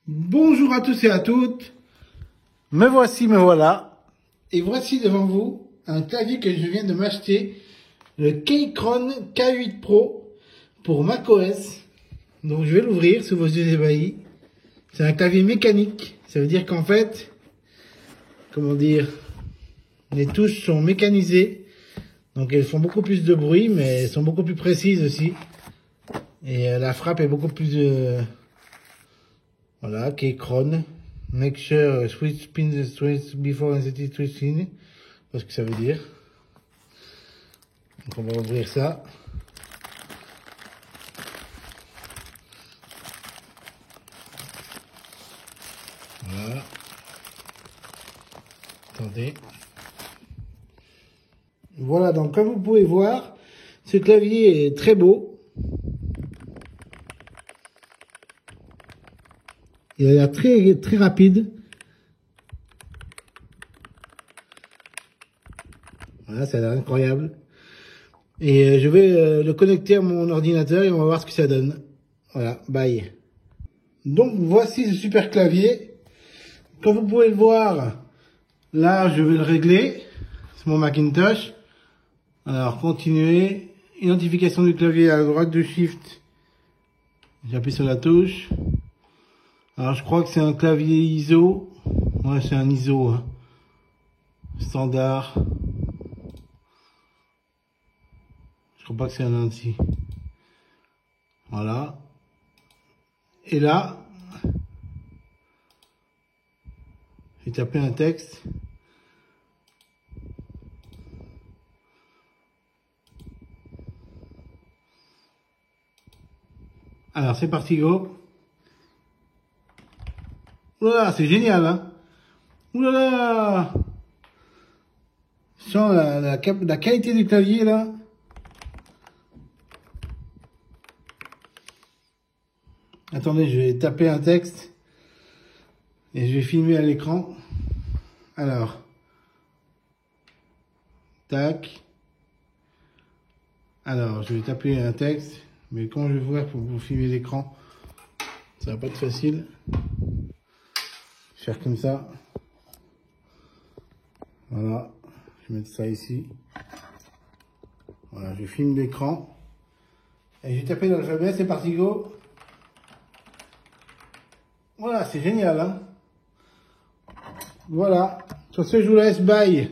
Bonjour à tous et à toutes. Me voici, me voilà. Et voici devant vous un clavier que je viens de m'acheter, le Keychron K8 Pro pour macOS. Donc je vais l'ouvrir sous vos yeux ébahis. C'est un clavier mécanique. Ça veut dire qu'en fait, comment dire, les touches sont mécanisées. Donc elles font beaucoup plus de bruit, mais elles sont beaucoup plus précises aussi. Et la frappe est beaucoup plus... Voilà, Keychron. Make sure switch spin the switch before inserting switch in. Parce que ça veut dire. Donc on va ouvrir ça. Voilà. Attendez. Voilà, donc comme vous pouvez voir, ce clavier est très beau. Il a l'air très rapide. Voilà, ça a l'air incroyable. Et je vais le connecter à mon ordinateur et on va voir ce que ça donne. Voilà, bye. Donc voici ce super clavier. Comme vous pouvez le voir, là je vais le régler. C'est mon Macintosh. Alors continuer. Identification du clavier à droite de Shift. J'appuie sur la touche. Alors je crois que c'est un clavier ISO. Ouais, c'est un ISO. Hein. Standard. Je crois pas que c'est un ANSI. Voilà. Et là, j'ai tapé un texte. Alors c'est parti, go. Oulala, c'est génial, hein. Oulala. Sans la qualité du clavier, là. Attendez, je vais taper un texte. Et je vais filmer à l'écran. Alors. Tac. Alors, je vais taper un texte. Mais quand je vais voir pour vous filmer l'écran, ça va pas être facile. Faire comme ça. Voilà. Je vais mettre ça ici. Voilà, je filme l'écran. Et je vais taper l'alphabet, c'est parti, go. Voilà, c'est génial, hein. Voilà. Sur ce, je vous laisse, bye.